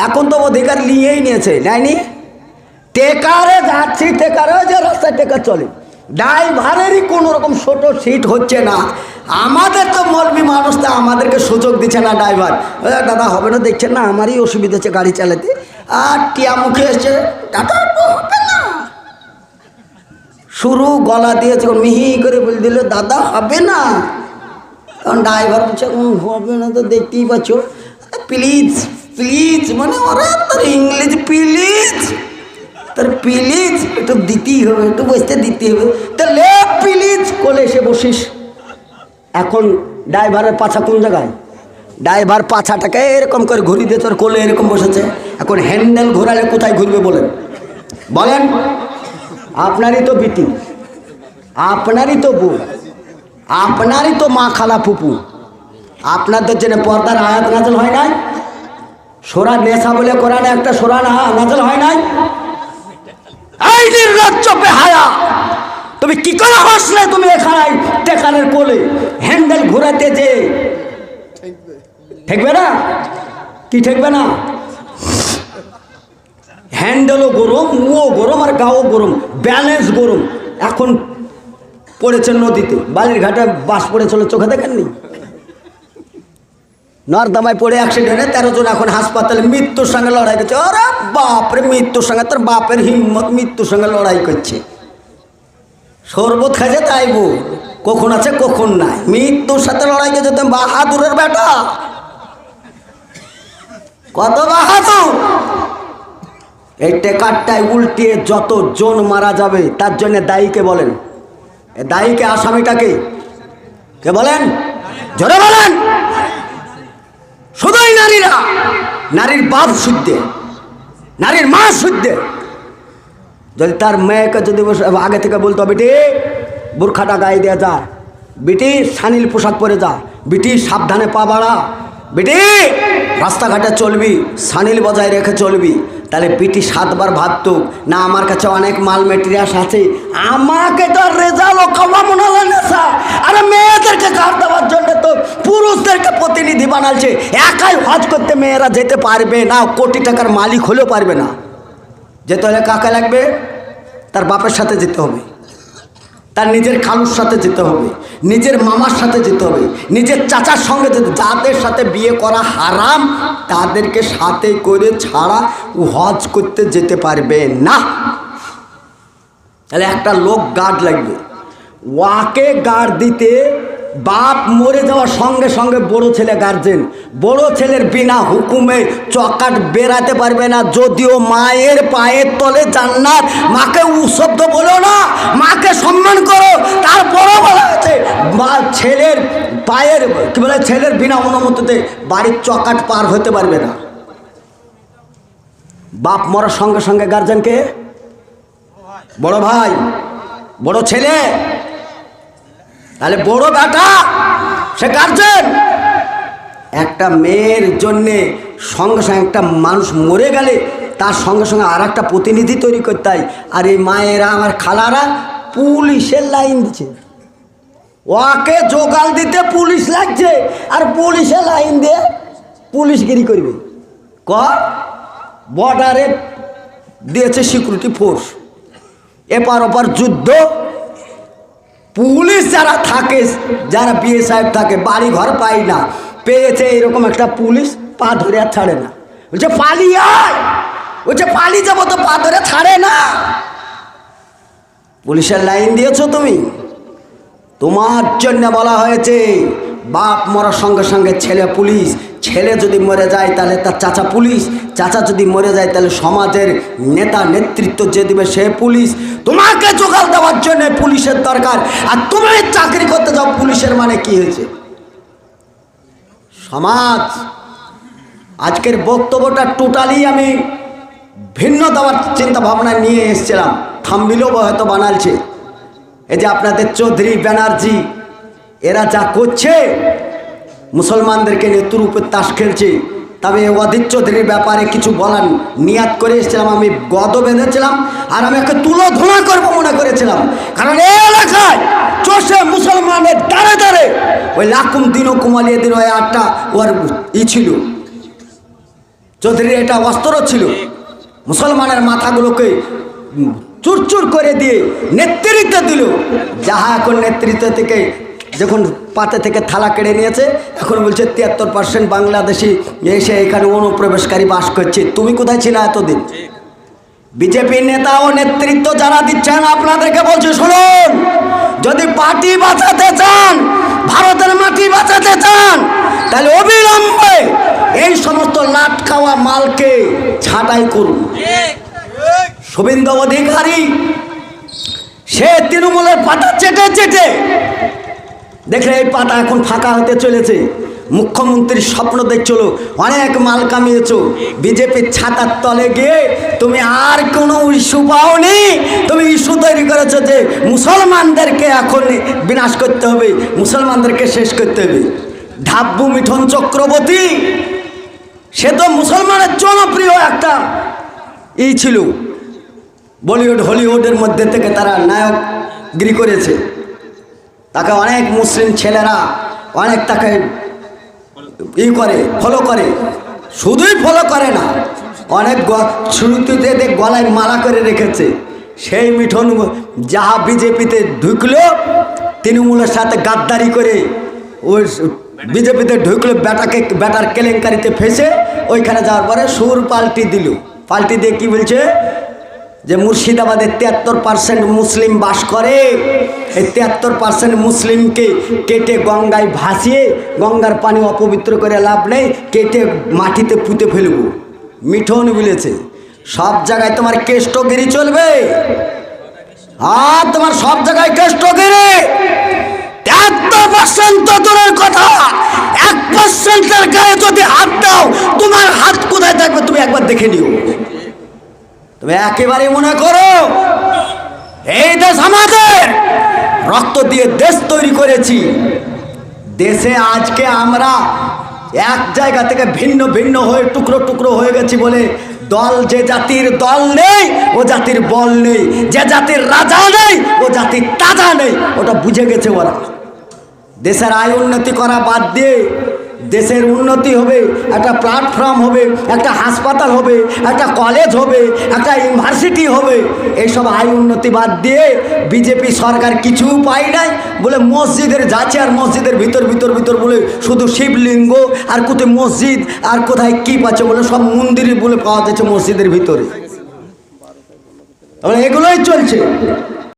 এখন তো অধিকার নিয়েই নিয়েছে, নেয়নি? টেকারে যাচ্ছি, টেকারে যে রাস্তায় টেকার চলে, ড্রাইভারেরই কোনো রকম ছোটো সিট হচ্ছে না। আমাদের তো মলবি মানুষ, তা আমাদেরকে সুযোগ দিচ্ছে না ড্রাইভার। দাদা হবে না, দেখছেন না আমারই অসুবিধা হচ্ছে গাড়ি চালাতে, আর টিয়া মুখে এসছে, দাদা হবে না, শুরু গলা দিয়েছে মিহি করে বলে দিল দাদা হবে না। কারণ ড্রাইভার বলছে হবে না, তো দেখতেই পাচ্ছ, প্লিজ প্লিজ, মানে ওরা তোর ইংলিশ প্লিজ, তোর প্লিজ একটু দিতেই হবে, একটু বসতে দিতে হবে, তো লে প্লিজ কোলে এসে বসিস। এখন ড্রাইভারের পাছা কোন জায়গায়? ড্রাইভার পাছাটাকে এরকম করে ঘুরিয়ে দিয়ে তোর কোলে এরকম বসেছে। এখন হ্যান্ডেল ঘোরালে কোথায় ঘুরবে বলেন? বলেন, আপনারই তো বিটি, আপনারই তো বউ, আপনারই তো মা খালা ফুপু, আপনাদের জন্য পর্দার আয়াত নাজল হয় নাই? সূরা নেসা বলে কোরআনে একটা সূরা নাজল হয় নাই? এই নির্লজ্জ বেহায়া, তুমি কি করে হাসলে? তুমি এখানে টেকারের কোলে হ্যান্ডেল ঘোরাতে যে ঠেকবে না? কি ঠেকবে না? হ্যান্ডেলও গরম, মুও গরম, আর গাও গরম, ব্যালেন্স গরম। এখন পড়েছে নদীতে, বালির ঘাটে বাস পড়েছিল, চোখে দেখেননি? নর্দমায় পড়ে অ্যাক্সিডেন্টে 13 জন এখন হাসপাতালে, মৃত্যুর সঙ্গে লড়াই করছে। আরে বাপরে, মৃত্যুর সঙ্গে তোর বাপের হিম্মত, মৃত্যুর সঙ্গে লড়াই করছে। শরবত খাইছে তাইব, কখন আছে কখন নাই, মৃত্যুর সাথে লড়াই করছে। তুমি বাহাদুরের বেটা, কত বাহাদুর! এই টেকারটায় উল্টিয়ে যত জন মারা যাবে তার জন্য দায়ীকে বলেন? দায়ীকে, আসামিটাকে কে বলেন? জোরে বলেন। শুধুই নারীরা, নারীর বাপ শুদ্ধে, নারীর মা শুদ্ধে। যদি তার মেয়েকে যদি আগে থেকে বলতো বেটি বোরখাটা গায়ে দিয়ে যা, বেটি সানিল পোশাক পরে যা, বেটি সাবধানে পা বাড়া, বেটি রাস্তাঘাটে চলবি সানিল বজায় রেখে চলবি, তাহলে বেটি 7 বার ভাবতো না আমার কাছে অনেক মাল মেটেরিয়াল আছে, আমাকে তো রেজাল্ট ও কামা মনে হয় না। আরে মেয়েদেরকে কার দেওয়ার জন্য তো পুরুষদেরকে প্রতিনিধি বানাচ্ছে। একাই হজ করতে মেয়েরা যেতে পারবে না, কোটি টাকার মালিক হলেও পারবে না। যেতে হলে কাকে লাগবে? তার বাপের সাথে যেতে হবে, তার নিজের খালুর সাথে যেতে হবে, নিজের মামার সাথে যেতে হবে, নিজের চাচার সঙ্গে যেতে। যাদের সাথে বিয়ে করা হারাম তাদেরকে সাথে করে ছাড়া ও হজ করতে যেতে পারবে না। তাহলে একটা লোক গার্ড লাগবে, ওয়াকে গার্ড দিতে বাপ মরে যাওয়ার সঙ্গে সঙ্গে বড় ছেলে গার্জেন, বড় ছেলের বিনা হুকুমে চকাট বেরাতে পারবে না। যদিও মায়ের পায়ের তলে জান্নাত, মাকে শব্দ বলো না, মাকে সম্মান করো। তারপরও বলা হয়েছে ছেলের পায়ের কি বলে, ছেলের বিনা অনুমতিতে বাড়ির চকাট পার হতে পারবে না। বাপ মরার সঙ্গে সঙ্গে গার্জেনকে, বড় ভাই, বড় ছেলে, তাহলে বড় বেটা সে গার্জেন। একটা মেয়ের জন্যে সঙ্গে সঙ্গে একটা মানুষ মরে গেলে তার সঙ্গে সঙ্গে আর একটা প্রতিনিধি তৈরি করতে হয়। আর এই মায়েরা, আমার খালারা পুলিশের লাইন দিচ্ছে, ওকে জোগাল দিতে পুলিশ লাগছে, আর পুলিশের লাইন দিয়ে পুলিশগিরি করবে। বর্ডারে দিয়েছে সিকিউরিটি ফোর্স, এপার ওপার যুদ্ধ। পুলিশ যারা থাকে, যারা বিএসএফ থাকে, বাড়ি ঘর পাই না, পেয়েছে এরকম একটা পুলিশ, পা ধরে আর ছাড়ে না। বলছে পালিয়ে আয়, বলছে পালিয়ে যাবো, তো পা ধরে ছাড়ে না। পুলিশের লাইন দিয়েছো তুমি, তোমার জন্য বলা হয়েছে। বাপ মরার সঙ্গে সঙ্গে ছেলে পুলিশ, ছেলে যদি মরে যায় তাহলে তার চাচা পুলিশ, চাচা যদি মরে যায় তাহলে সমাজের নেতা নেতৃত্ব যে দিবে সে পুলিশ। তোমাকে জোগাড় দেওয়ার জন্য পুলিশের দরকার, আর তুমি চাকরি করতে যাও পুলিশের, মানে কি হয়েছে? সমাজ আজকের বক্তব্যটা টোটালি আমি ভিন্ন দেওয়ার চিন্তা ভাবনা নিয়ে এসেছিলাম, থাম্বনেলও হয়তো বানালছে। এই যে আপনাদের চৌধুরী ব্যানার্জি এরা যা করছে, মুসলমানদেরকে নিয়ে তুরুপের তাস খেলছে। তবে অধীর চৌধুরীর ব্যাপারে কিছু বলার নিয়াত করে এসেছিলাম, আমি গদ বেঁধেছিলাম, আর আমি একে তুলো ধোঁয়া করবো মনে করেছিলাম। কারণ এই এলাকায় চষে মুসলমানের দাঁড়ে দাঁড়ে ওই লাকুম দিনও কুমালিয়ে দিন ওই 8টা ওর ই ছিল, চৌধুরীর এটা অস্ত্র ছিল, মুসলমানের মাথাগুলোকে চুরচুর করে দিয়ে নেতৃত্ব দিল। যাহা এখন নেতৃত্ব থেকে যখন পাতে থেকে থালা কেড়ে নিয়েছে, এখন বলছে 73% বাংলাদেশি এসে এখানে অনুপ্রবেশকারী বাস করছে। তুমি কোথায় ছিলে এতদিন? বিজেপি নেতা ও নেতৃত্ব যারা দিচ্ছেন আপনাদেরকে বলছে, শুনুন, যদি পার্টি বাঁচাতে চান, ভারতের মাটি বাঁচাতে চান, তাহলে অবিলম্বে এই সমস্ত লাট খাওয়া মালকে ছাঁটাই করুন। শুভেন্দু অধিকারী সে তৃণমূলের পাতা চেটে চেটে দেখলে এই পাতা এখন ফাঁকা হতে চলেছে। মুখ্যমন্ত্রীর স্বপ্ন দেখছিল, অনেক মাল কামিয়েছ, বিজেপির ছাতার তলে গিয়ে তুমি আর কোনো ইস্যু পাওনি। তুমি ইস্যু তৈরি করেছো যে মুসলমানদেরকে এখন বিনাশ করতে হবে, মুসলমানদেরকে শেষ করতে হবে। ঢাব্বু মিঠন চক্রবর্তী সে তো মুসলমানের জনপ্রিয় একটা ছিল, বলিউড হলিউডের মধ্যে থেকে তারা নায়কগিরি করেছে। তাকে অনেক মুসলিম ছেলেরা অনেক তাকে করে, ফলো করে। শুধুই ফলো করে না, অনেক শুরুতে গলায় মালা করে রেখেছে। সেই মিঠন যাহা বিজেপিতে ঢুকলো, তৃণমূলের সাথে গাদ্দারি করে ওই বিজেপিতে ঢুকলো, ব্যাটার কেলেঙ্কারিতে ফেসে ওইখানে যাওয়ার পরে সুর পাল্টি দিল। পাল্টি দিয়ে কি বলছে যে মুর্শিদাবাদে 73% মুসলিম বাস করে, এই 73% মুসলিমকে কেটে গঙ্গায় ভাসিয়ে, গঙ্গার পানি অপবিত্র করে লাভ নেই, কেটে মাটিতে পুঁতে ফেলব। মিঠন বলেছে সব জায়গায় তোমার কেষ্টগিরি চলবে, আর তোমার সব জায়গায় কেষ্টগিরি। 73% তো দূরের কথা, 1%-এর গায়ে যদি হাত দাও, তোমার হাত কোথায় থাকবে তুমি একবার দেখে নিও। তুমি একেবারে মনে করো এই দেশ আমাদের, রক্ত দিয়ে দেশ তৈরি করেছি। দেশে আজকে আমরা এক জায়গা থেকে ভিন্ন ভিন্ন হয়ে টুকরো টুকরো হয়ে গেছি বলে দল, যে জাতির দল নেই ও জাতির বল নেই, যে জাতির রাজা নেই ও জাতির তাজা নেই, ওটা বুঝে গেছে ওরা। দেশের আয় উন্নতি করা বাদ দিয়ে দেশের উন্নতি হবে, একটা প্ল্যাটফর্ম হবে, একটা হাসপাতাল হবে, একটা কলেজ হবে, একটা ইউনিভার্সিটি হবে, এইসব আয় উন্নতি বাদ দিয়ে বিজেপি সরকার কিছু পায় নাই বলে মসজিদের যাচ্ছে, আর মসজিদের ভিতর ভিতর ভিতর বলে শুধু শিবলিঙ্গ, আর কোথায় মসজিদ, আর কোথায় কী পাচ্ছে বলে সব মন্দিরই বলে পাওয়া যাচ্ছে মসজিদের ভিতরে। এগুলোই চলছে।